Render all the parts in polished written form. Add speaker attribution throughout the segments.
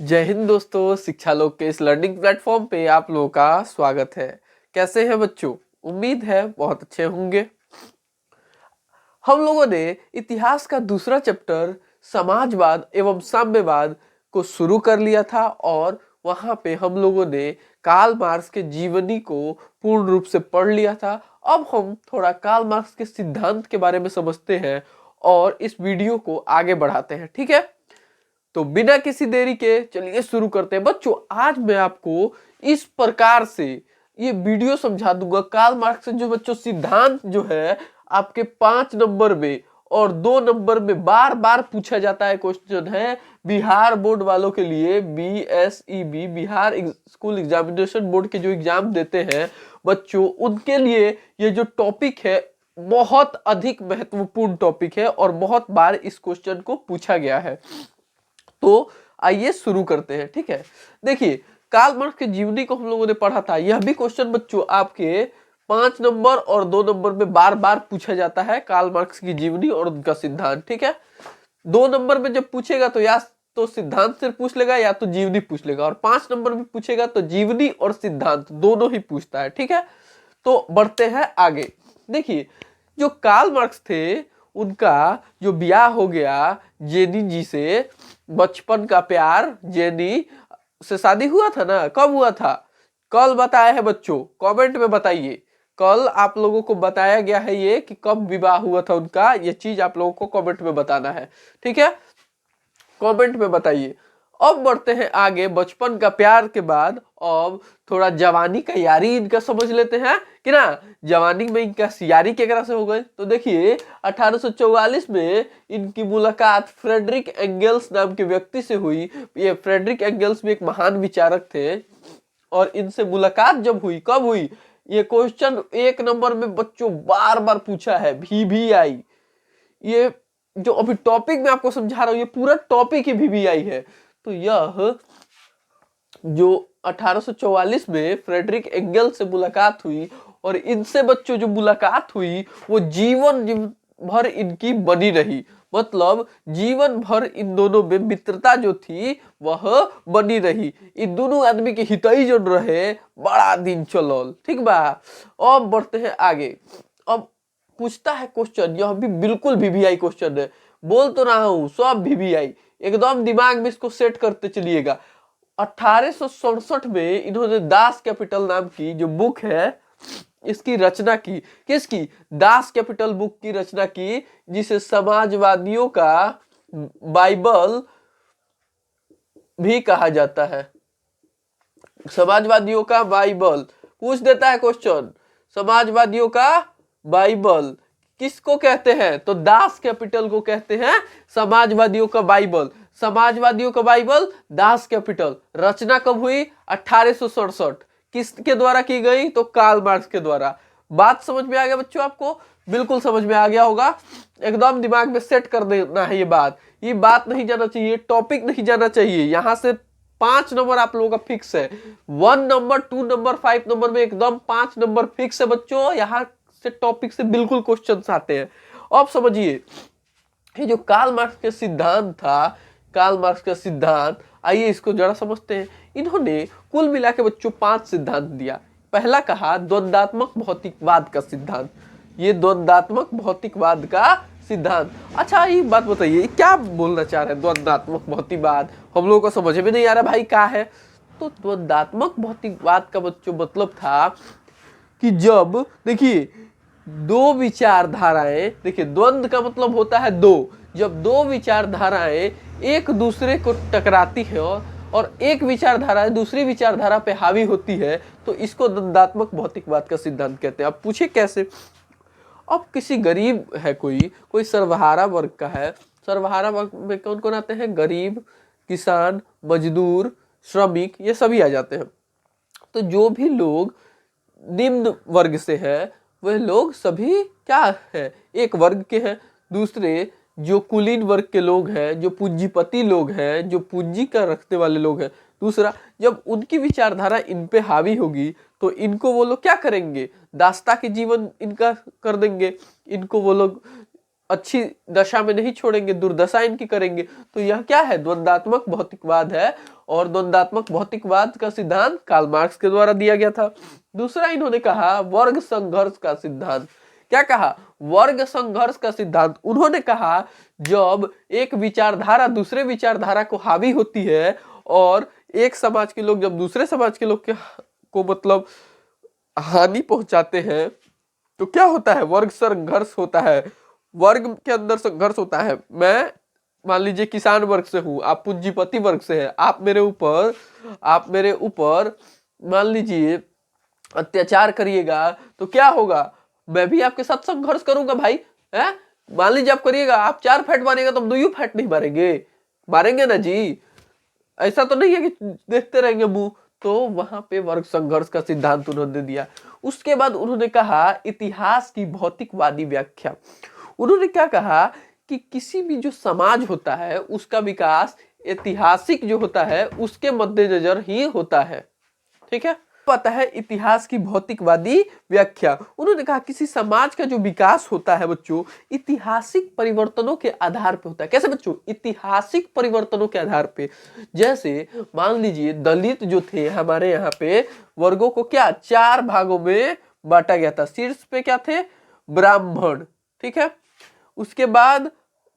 Speaker 1: जय हिंद दोस्तों, शिक्षा लोक के इस लर्निंग प्लेटफॉर्म पे आप लोगों का स्वागत है। कैसे हैं बच्चों? उम्मीद है बहुत अच्छे होंगे। हम लोगों ने इतिहास का दूसरा चैप्टर समाजवाद एवं साम्यवाद को शुरू कर लिया था और वहां पे हम लोगों ने कार्ल मार्क्स के जीवनी को पूर्ण रूप से पढ़ लिया था। अब हम थोड़ा कार्ल मार्क्स के सिद्धांत के बारे में समझते हैं और इस वीडियो को आगे बढ़ाते हैं, ठीक है? तो बिना किसी देरी के चलिए शुरू करते हैं। बच्चों, आज मैं आपको इस प्रकार से ये वीडियो समझा दूंगा। कार्ल मार्क्स से जो बच्चों सिद्धांत जो है आपके 5 नंबर में और 2 नंबर में बार बार पूछा जाता है क्वेश्चन है बिहार बोर्ड वालों के लिए। BSEB Bihar school examination board के जो एग्जाम देते हैं बच्चों, उनके लिए ये जो टॉपिक है बहुत अधिक महत्वपूर्ण टॉपिक है और बहुत बार इस क्वेश्चन को पूछा गया है। तो आइए शुरू करते हैं, ठीक है? देखिए, कार्ल मार्क्स की जीवनी को हम लोगों ने पढ़ा था। यह भी क्वेश्चन बच्चों आपके 5 नंबर और 2 नंबर में बार बार पूछा जाता है, कार्ल मार्क्स की जीवनी और उनका सिद्धांत, ठीक है? 2 नंबर में जब पूछेगा तो या तो सिद्धांत से पूछ लेगा या तो जीवनी पूछ लेगा, और 5 नंबर में पूछेगा तो जीवनी और सिद्धांत दोनों ही पूछता है, ठीक है? तो बढ़ते हैं आगे। देखिए, जो कार्ल मार्क्स थे उनका जो ब्याह हो गया जेनी जी से, बचपन का प्यार जेनी से शादी हुआ था ना, कब हुआ था? कल बताया है बच्चों, कमेंट में बताइए। कल आप लोगों को बताया गया है ये कि कब विवाह हुआ था उनका, ये चीज आप लोगों को कमेंट में बताना है, ठीक है? कमेंट में बताइए। अब बढ़ते हैं आगे। बचपन का प्यार के बाद अब थोड़ा जवानी का यारी इनका समझ लेते हैं कि ना। जवानी में इनका यारी केकरा से हो गई तो देखिए 1844 में इनकी मुलाकात फ्रेडरिक एंगल्स नाम के व्यक्ति से हुई। ये फ्रेडरिक एंगल्स भी एक महान विचारक थे और इनसे मुलाकात जब हुई, कब हुई? ये क्वेश्चन 1 नंबर में बच्चों बार बार पूछा है, VVI। ये जो अभी टॉपिक मैं आपको समझा रहा हूं ये पूरा टॉपिक ही VVI है। तो यह जो 1844 में फ्रेडरिक एंगल से मुलाकात हुई और इनसे बच्चों जो मुलाकात हुई वो जीवन भर इनकी बनी रही। मतलब जीवन भर इन दोनों में मित्रता जो थी वह बनी रही। इन दोनों आदमी के हितई जो रहे बड़ा दिन चलल, ठीक बा? अब बढ़ते हैं आगे। अब पूछता है क्वेश्चन, यह भी बिल्कुल VVI क्वेश्चन है। बोल तो रहा हूं सब VVI, एकदम दिमाग में इसको सेट करते चलिएगा। 1867 में इन्होंने दास कैपिटल नाम की जो बुक है इसकी रचना की। किसकी? दास कैपिटल बुक की रचना की, जिसे समाजवादियों का बाइबल भी कहा जाता है। समाजवादियों का बाइबल पूछ देता है क्वेश्चन। समाजवादियों का बाइबल किसको कहते हैं? तो दास कैपिटल को कहते हैं समाजवादियों का बाइबल। समाजवादियों का बाइबल दास कैपिटल रचना कब हुई? 1867। किसके द्वारा की गई? तो कार्ल मार्क्स के द्वारा। बात समझ में आ गया बच्चों आपको? बिल्कुल समझ में आ गया होगा। एकदम दिमाग में सेट कर देना है ये बात नहीं जाना चाहिए, टॉपिक नहीं जाना चाहिए। यहां से 5 नंबर आप लोगों का फिक्स है। 1 नंबर, 2 नंबर, 5 नंबर में एकदम 5 नंबर फिक्स है बच्चों। यहाँ से टॉपिक से बिल्कुल क्वेश्चंस आते हैं। अब समझिए, ये जो कार्ल मार्क्स का सिद्धांत था, कार्ल मार्क्स का सिद्धांत, आइए इसको जरा समझते हैं। इन्होंने कुल मिला के बच्चों 5 सिद्धांत दिया। पहला कहा द्वंदात्मक भौतिकवाद का सिद्धांत। ये द्वंदात्मक भौतिकवाद का सिद्धांत। अच्छा, ये बात बताइए क्या बोलना चाह रहे हैं द्वंदात्मक भौतिकवाद? हम लोगों को समझ में नहीं आ रहा भाई क्या है। तो द्वंदात्मक भौतिकवाद का बच्चों मतलब था कि जब देखिए दो विचारधाराएं, देखिए द्वंद का मतलब होता है दो, जब दो विचारधाराएं एक दूसरे को टकराती है और एक विचारधारा दूसरी विचारधारा पे हावी होती है तो इसको द्वंदात्मक भौतिकवाद का सिद्धांत कहते हैं। अब पूछे कैसे? अब किसी गरीब है, कोई सर्वहारा वर्ग का है। सर्वहारा वर्ग में कौन कौन आते हैं? गरीब, किसान, मजदूर, श्रमिक, ये सभी आ जाते हैं। तो जो भी लोग निम्न वर्ग से है वह लोग सभी क्या है? एक वर्ग के हैं। दूसरे जो कुलीन वर्ग के लोग हैं, जो पूंजीपति लोग हैं, जो पूंजी का रखने वाले लोग हैं। दूसरा, जब उनकी विचारधारा इन पे हावी होगी तो इनको वो लोग क्या करेंगे? दास्ता के जीवन इनका कर देंगे। इनको वो लोग अच्छी दशा में नहीं छोड़ेंगे, दुर्दशा इनकी करेंगे। तो यह क्या है? द्वंदात्मक भौतिकवाद है। और द्वंदात्मक भौतिकवाद का सिद्धांत कार्ल मार्क्स के द्वारा दिया गया था। दूसरा इन्होंने कहा वर्ग संघर्ष का सिद्धांत। क्या कहा? वर्ग संघर्ष का सिद्धांत। उन्होंने कहा जब एक विचारधारा दूसरे विचारधारा को हावी होती है और एक समाज के लोग जब दूसरे समाज के लोग को मतलब हानि पहुंचाते हैं तो क्या होता है? वर्ग संघर्ष होता है, वर्ग के अंदर संघर्ष होता है। मैं मान लीजिए किसान वर्ग से हूं, आप पूंजीपति वर्ग से हैं, आप मेरे ऊपर मान लीजिए अत्याचार करिएगा तो क्या होगा? मैं भी आपके साथ संघर्ष करूंगा भाई, है? मान लीजिए आप करिएगा, आप 4 फैट मारेगा तो हम 2 फैट नहीं मारेंगे? मारेंगे ना जी। ऐसा तो नहीं है कि देखते रहेंगे मुंह। तो वहां पे वर्ग संघर्ष का सिद्धांत उन्होंने दिया। उसके बाद उन्होंने कहा इतिहास की भौतिकवादी व्याख्या। उन्होंने क्या कहा कि किसी भी जो समाज होता है उसका विकास ऐतिहासिक जो होता है उसके मद्देनजर ही होता है। ठीक है? पता है इतिहास की भौतिकवादी व्याख्या। उन्होंने कहा किसी समाज का जो विकास होता है बच्चों ऐतिहासिक परिवर्तनों के आधार पे होता है। कैसे बच्चों? ऐतिहासिक परिवर्तनों के आधार पे। जैसे मान लीजिए दलित जो थे हमारे यहाँ पे, वर्गों को क्या 4 भागों में बांटा गया था। शीर्ष पे क्या थे? ब्राह्मण। ठीक है? उसके बाद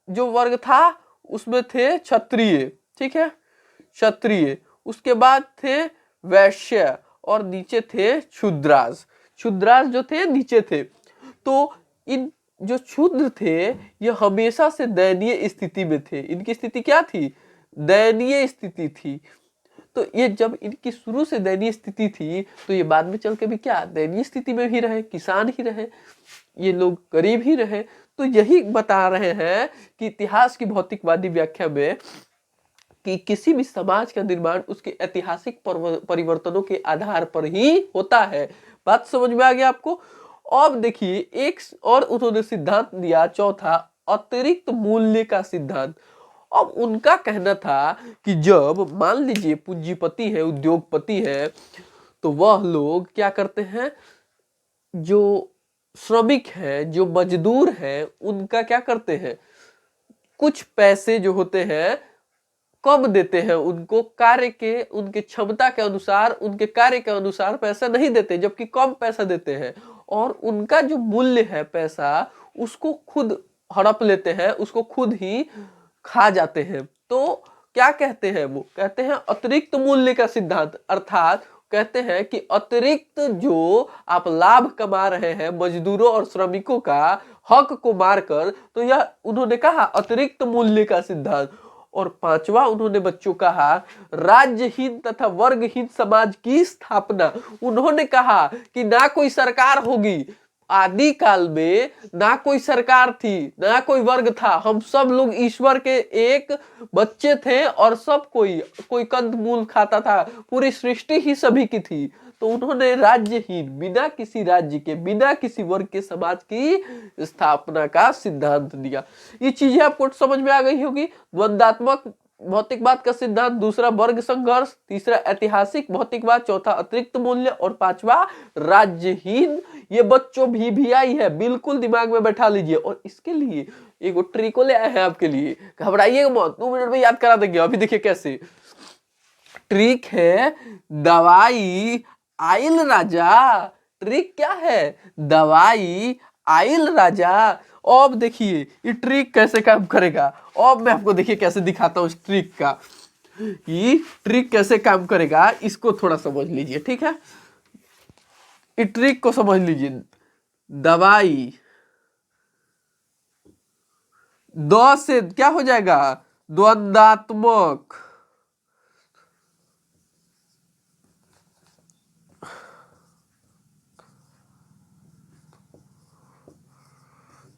Speaker 1: जो वर्ग था उसमें थे क्षत्रिय। ठीक है? क्षत्रिय। उसके बाद थे वैश्य और नीचे थे क्षुद्राज। क्षुद्राज जो थे नीचे थे। तो इन जो क्षुद्र थे ये हमेशा से दयनीय स्थिति में थे। इनकी स्थिति क्या थी? दयनीय स्थिति थी। तो ये जब इनकी शुरू से दयनीय स्थिति थी तो ये बाद में चल के भी क्या दयनीय स्थिति में ही रहे, किसान ही रहे, ये लोग गरीब ही रहे। तो यही बता रहे हैं कि इतिहास की भौतिकवादी व्याख्या में कि किसी भी समाज का निर्माण उसके ऐतिहासिक परिवर्तनों के आधार पर ही होता है। बात समझ में आ गया आपको? अब देखिए एक और उन्होंने सिद्धांत दिया, चौथा अतिरिक्त मूल्य का सिद्धांत। अब उनका कहना था कि जब मान लीजिए पूंजीपति है, उद्योगपति है, तो वह लोग क्या करते हैं? जो श्रमिक है, जो मजदूर है, उनका क्या करते हैं? कुछ पैसे जो होते हैं कम देते हैं उनको, कार्य के उनके क्षमता के अनुसार, उनके कार्य के अनुसार पैसा नहीं देते, जबकि कम पैसा देते हैं। और उनका जो मूल्य है पैसा उसको खुद हड़प लेते हैं, उसको खुद ही खा जाते हैं। तो क्या कहते हैं? वो कहते हैं अतिरिक्त मूल्य का सिद्धांत। अर्थात कहते हैं कि अतिरिक्त जो आप लाभ कमा रहे हैं मजदूरों और श्रमिकों का हक को मारकर, तो यह उन्होंने कहा अतिरिक्त मूल्य का सिद्धांत। और पांचवा उन्होंने बच्चों कहा राज्यहीन तथा वर्गहीन समाज की स्थापना। उन्होंने कहा कि ना कोई सरकार होगी, आदि काल में ना कोई सरकार थी, ना कोई वर्ग था, हम सब लोग ईश्वर के एक बच्चे थे और सब कोई कंदमूल खाता था, पूरी सृष्टि ही सभी की थी। तो उन्होंने राज्यहीन, बिना किसी राज्य के, बिना किसी वर्ग के समाज की स्थापना का सिद्धांत दिया। ये चीजें आपको समझ में आ गई होगी। द्वंदात्मक भौतिकवाद का सिद्धांत, दूसरा वर्ग संघर्ष, तीसरा ऐतिहासिक भौतिकवाद, चौथा अतिरिक्त मूल्य और पांचवा राज्यहीन। ये बच्चों भी आई है, बिल्कुल दिमाग में बैठा लीजिए। और इसके लिए एक ट्रिको ले आए हैं आपके लिए, घबराइएगा मत, 2 मिनट में याद करा देंगे। अभी देखिए कैसे ट्रिक है। दवाई आइल राजा। ट्रिक क्या है? दवाई आइल राजा। अब देखिए ये ट्रिक कैसे काम करेगा। अब मैं आपको देखिए कैसे दिखाता हूँ इस ट्रिक का। ये ट्रिक कैसे काम करेगा इसको थोड़ा समझ लीजिए, ठीक है? इस ट्रिक को समझ लीजिए। दवाई द से क्या हो जाएगा? द्वंदात्मक।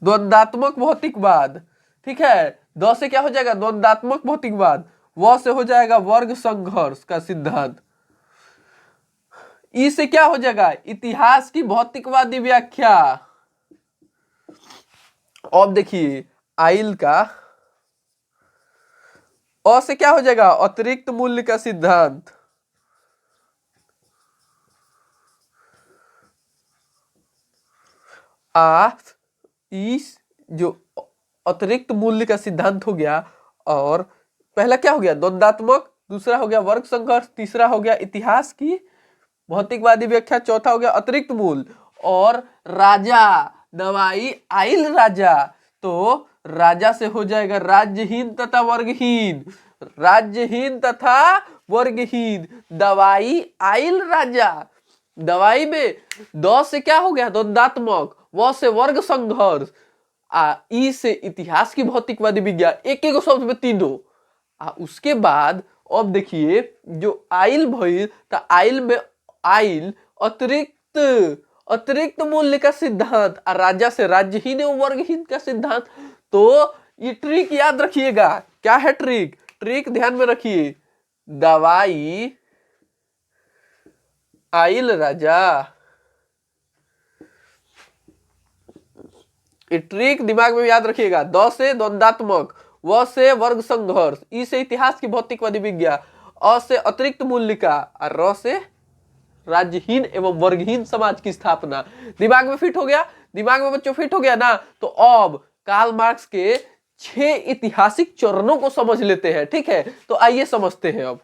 Speaker 1: द्वंदात्मक भौतिकवाद। ठीक है? द से क्या हो जाएगा? द्वंदात्मक भौतिकवाद। व से हो जाएगा वर्ग संघर्ष का सिद्धांत। ई से क्या हो जाएगा? इतिहास की भौतिकवादी व्याख्या। अब देखिए आइल का। अ से क्या हो जाएगा? अतिरिक्त मूल्य का सिद्धांत। आ इस जो अतिरिक्त मूल्य का सिद्धांत हो गया, और पहला क्या हो गया, द्वंद्वात्मक, दूसरा हो गया वर्ग संघर्ष, तीसरा हो गया इतिहास की भौतिकवादी व्याख्या, चौथा हो गया अतिरिक्त मूल, और राजा दवाई आइल राजा, तो राजा से हो जाएगा राज्यहीन तथा वर्गहीन, राज्यहीन तथा वर्गहीन, दवाई आइल राजा, दवाई में द से क्या हो गया द्वंद्वात्मक, व से वर्ग संघर्ष, ई से इतिहास की भौतिकवादी विज्ञान, एक एक शब्द में तीनों। उसके बाद अब देखिए जो आइल भइल, तो आइल में आइल अतिरिक्त मूल्य का सिद्धांत, और राजा से राज्यहीन एवं वर्गहीन का सिद्धांत। तो ये ट्रिक याद रखिएगा, क्या है ट्रिक, ट्रिक ध्यान में रखिए, दवाई आइल राजा, ट्रिक दिमाग में याद रखिएगा, द से द्वंद्वात्मक, व से वर्ग संघर्ष, ई से इतिहास की भौतिकवादी विज्ञान, अ से अतिरिक्त मूल्य का, और र से राज्यहीन एवं वर्गहीन समाज की स्थापना। दिमाग में फिट हो गया, दिमाग में बच्चों फिट हो गया ना। तो अब कार्ल मार्क्स के 6 ऐतिहासिक चरणों को समझ लेते हैं, ठीक है। तो आइए समझते हैं। अब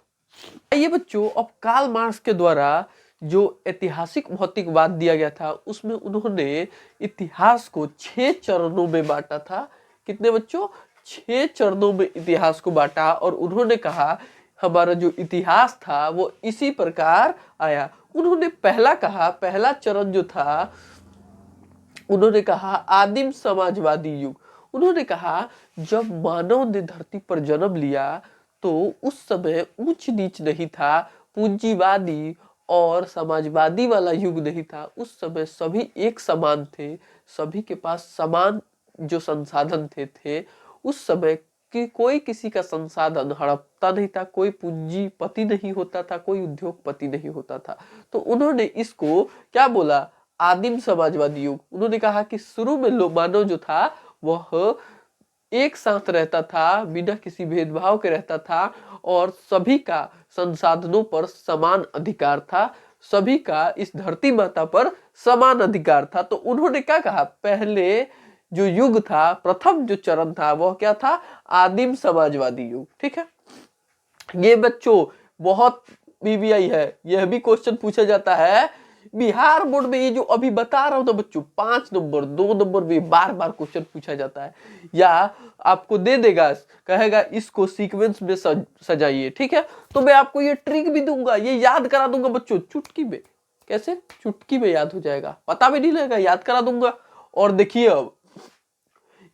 Speaker 1: आइए बच्चों, अब कार्ल मार्क्स के द्वारा जो ऐतिहासिक भौतिकवाद दिया गया था, उसमें उन्होंने इतिहास को 6 चरणों में बांटा था। कितने बच्चों, 6 चरणों में इतिहास को बांटा, और उन्होंने कहा हमारा जो इतिहास था वो इसी प्रकार आया। उन्होंने पहला कहा, पहला चरण जो था, उन्होंने कहा आदिम समाजवादी युग। उन्होंने कहा जब मानव ने धरती पर जन्म लिया तो उस समय ऊंच नीच नहीं था, पूंजीवादी और समाजवादी वाला युग नहीं था। उस समय सभी एक समान थे, सभी के पास समान जो संसाधन थे। उस समय कि कोई किसी का संसाधन हड़पता नहीं था, कोई पूंजीपति नहीं होता था, कोई उद्योगपति नहीं होता था। तो उन्होंने इसको क्या बोला, आदिम समाजवादी युग। उन्होंने कहा कि शुरू में मानव जो था वह एक साथ रहता था, बिना किसी भेदभाव के रहता था, और सभी का संसाधनों पर समान अधिकार था, सभी का इस धरती माता पर समान अधिकार था। तो उन्होंने क्या कहा, पहले जो युग था, प्रथम जो चरण था वह क्या था, आदिम समाजवादी युग। ठीक है, ये बच्चों बहुत बीबीआई है, यह भी क्वेश्चन पूछा जाता है बिहार बोर्ड में। ये जो अभी बता रहा हूं ना बच्चों, 5 नंबर 2 नंबर में बार बार क्वेश्चन पूछा जाता है, या आपको दे देगा, कहेगा इसको सीक्वेंस में सजाइए। ठीक है, तो मैं आपको ये ट्रिक भी दूंगा, ये याद करा दूंगा बच्चों चुटकी में। कैसे, चुटकी में याद हो जाएगा, पता भी नहीं लगेगा, याद करा दूंगा। और देखिए अब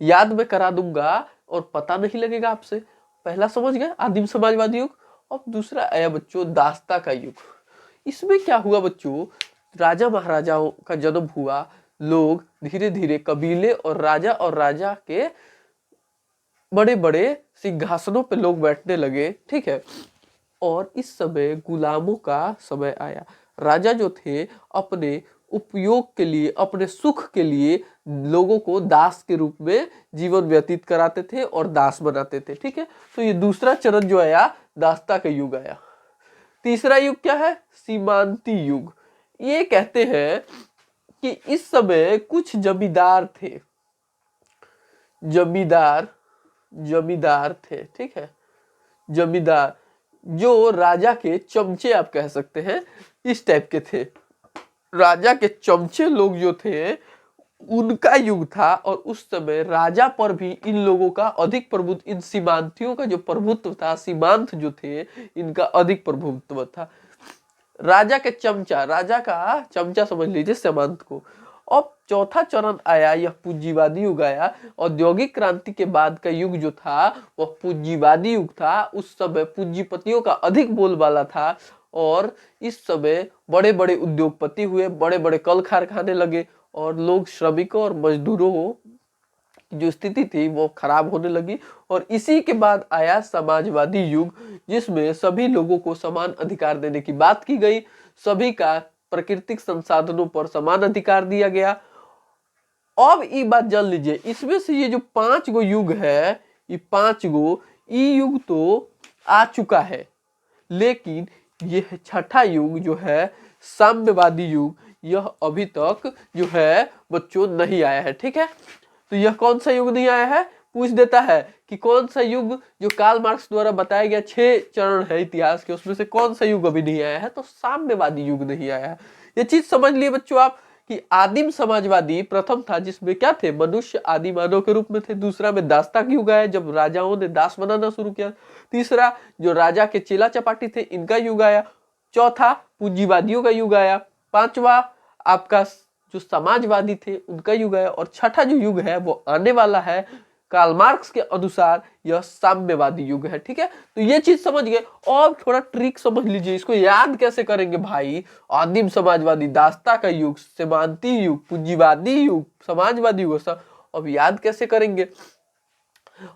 Speaker 1: याद में करा दूंगा और पता नहीं लगेगा आपसे। पहला समझ गए आदिम समाजवादी युग। अब दूसरा आया बच्चों दास्ता का युग। इसमें क्या हुआ बच्चों, राजा महाराजाओं का जन्म हुआ, लोग धीरे धीरे कबीले और राजा के बड़े बड़े सिंहासनों पे लोग बैठने लगे। ठीक है, और इस समय गुलामों का समय आया। राजा जो थे अपने उपयोग के लिए, अपने सुख के लिए लोगों को दास के रूप में जीवन व्यतीत कराते थे और दास बनाते थे। ठीक है, तो ये दूसरा चरण जो आया, दास्ता का युग आया। तीसरा युग क्या है, सीमांती युग। ये कहते हैं कि इस समय कुछ जमींदार थे, जमींदार थे। ठीक है, जमींदार जो राजा के चमचे आप कह सकते हैं, इस टाइप के थे। राजा के चमचे लोग जो थे उनका युग था, और उस समय राजा पर भी इन लोगों का अधिक प्रभुत्व, इन सीमांतियों का जो प्रभुत्व था, सीमांत जो थे इनका अधिक प्रभुत्व था। राजा के चमचा, राजा का चमचा समझ लीजिए सीमांत को। अब चौथा चरण आया, यह पूंजीवादी युग आया। औद्योगिक क्रांति के बाद का युग जो था वह पूंजीवादी युग था। उस समय पूंजीपतियों का अधिक बोलबाला था, और इस समय बड़े बड़े उद्योगपति हुए, बड़े बड़े कल कारखाने लगे, और लोग श्रमिकों और मजदूरों की जो स्थिति थी वो खराब होने लगी। और इसी के बाद आया समाजवादी युग, जिसमें सभी लोगों को समान अधिकार देने की बात की गई, सभी का प्राकृतिक संसाधनों पर समान अधिकार दिया गया। अब ये बात जान लीजिए, इसमें से ये जो 5 गो युग है, ये 5 गो युग तो आ चुका है, लेकिन यह छठा युग जो है साम्यवादी युग, यह अभी तक जो है बच्चों नहीं आया है। ठीक है, तो यह कौन सा युग नहीं आया है, पूछ देता है कि कौन सा युग जो कार्ल मार्क्स द्वारा बताया गया 6 चरण है इतिहास के, उसमें से कौन सा युग अभी नहीं आया है, तो साम्यवादी युग नहीं आया है। ये चीज समझ लिए बच्चों आप कि आदिम समाजवादी प्रथम था, जिसमें क्या थे, मनुष्य आदि मानव के रूप में थे। दूसरा में दासता का युग आया, जब राजाओं ने दास बनाना शुरू किया। तीसरा जो राजा के चेला चपाटी थे, इनका युग आया। चौथा पूंजीवादियों का युग आया। पांचवा आपका जो समाजवादी थे उनका युग है। और छठा जो युग है वो आने वाला है, कार्ल मार्क्स के अनुसार यह साम्यवादी युग है। ठीक है, तो ये चीज समझ गए। और थोड़ा ट्रिक समझ लीजिए, इसको याद कैसे करेंगे भाई। आदिम समाजवादी, दासता का युग, सीमांती युग, पूंजीवादी युग, समाजवादी युग, सब अब याद कैसे करेंगे।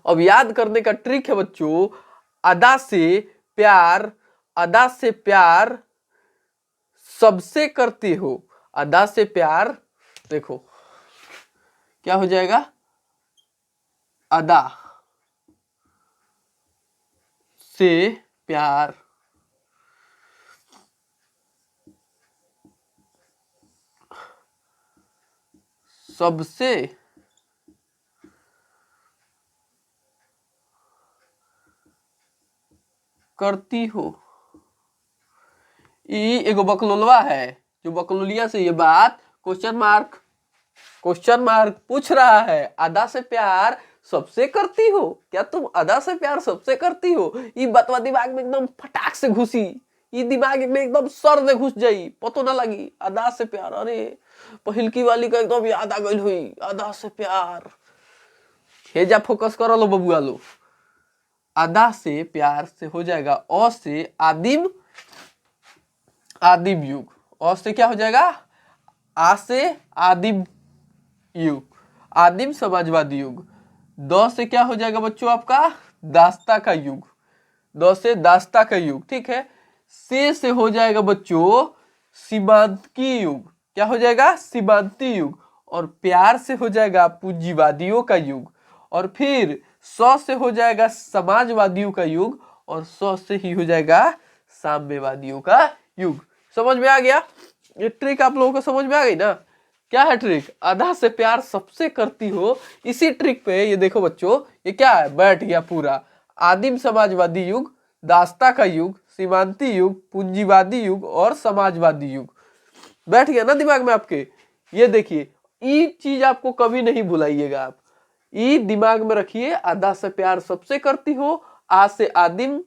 Speaker 1: अब याद करने का ट्रिक है बच्चों, अदा से प्यार, अदा से प्यार सबसे करते हो। अदा से प्यार, देखो क्या हो जाएगा, अदा से प्यार सबसे करती हो। ई एगो बकलोलवा है, जो बकलोलिया से ये बात क्वेश्चन मार्क पूछ रहा है। अदा से प्यार सबसे करती हो, क्या तुम अदा से प्यार सबसे करती हो। ये बतवा दिमाग में एकदम फटाक से घुसी, ये दिमाग में एकदम सर में घुस जाई, पतो ना लगी। अदा से प्यार, अरे पहिलकी वाली का एकदम याद आ गई हुई, अदा से प्यार। हेजा फोकस करो लो बबुआ लो। अदा से प्यार से हो जाएगा अ से आदिम, आदिम युग। अ से क्या हो जाएगा, आ से आदिम युग, आदिम समाजवादी युग। द से क्या हो जाएगा बच्चों आपका, दासता का युग, द से दासता का युग। ठीक है, से हो जाएगा बच्चों सीमांतकी युग। क्या हो जाएगा, सीमांती युग। और प्यार से हो जाएगा पूंजीवादियों का युग। और फिर से हो जाएगा समाजवादियों का युग। और से ही हो जाएगा साम्यवादियों का युग। समझ में आ गया, ये ट्रिक आप लोगों को समझ में आ गई ना। क्या है ट्रिक, अदा से प्यार सबसे करती हो। इसी ट्रिक पे ये देखो बच्चों, ये क्या है, बैठ गया पूरा। आदिम समाजवादी युग, दासता का युग, सीमांती युग, पूंजीवादी युग और समाजवादी युग। बैठ गया ना दिमाग में आपके। ये देखिए, ये चीज आपको कभी नहीं भुलाइएगा आप, ये दिमाग में रखिए। अदा से प्यार सबसे करती हो, आ से आदिम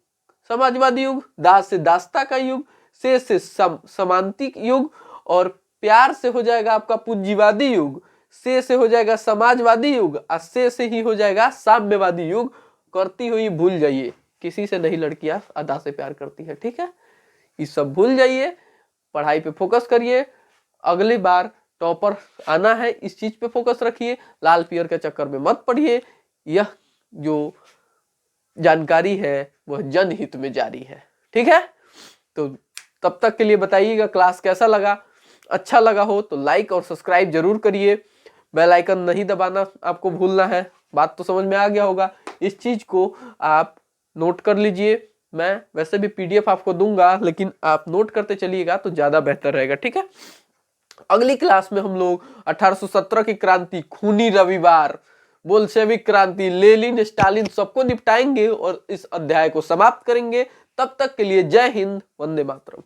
Speaker 1: समाजवादी युग, दा से दासता का युग, से समांतिक युग, और प्यार से हो जाएगा आपका पूंजीवादी युग, से हो जाएगा समाजवादी युग, और से ही हो जाएगा साम्यवादी युग। करती हुई भूल जाइए, किसी से नहीं लड़कियां अदा से प्यार करती है। ठीक है, ये सब भूल जाइए, पढ़ाई पे फोकस करिए। अगली बार टॉपर आना है, इस चीज पे फोकस रखिए। लाल पियर के चक्कर में मत पढ़िए। यह जो जानकारी है वह जनहित में जारी है। ठीक है, तो तब तक के लिए बताइएगा क्लास कैसा लगा। अच्छा लगा हो तो लाइक और सब्सक्राइब जरूर करिए। बेल आइकन नहीं दबाना आपको भूलना है। बात तो समझ में आ गया होगा। इस चीज को आप नोट कर लीजिए। मैं वैसे भी पीडीएफ आपको दूंगा, लेकिन आप नोट करते चलिएगा तो ज्यादा बेहतर रहेगा। ठीक है, अगली क्लास में हम लोग 1817 की क्रांति, खूनी रविवार, बोल्शेविक क्रांति, लेनिन, स्टालिन सबको निपटाएंगे और इस अध्याय को समाप्त करेंगे। तब तक के लिए जय हिंद, वंदे मातरम।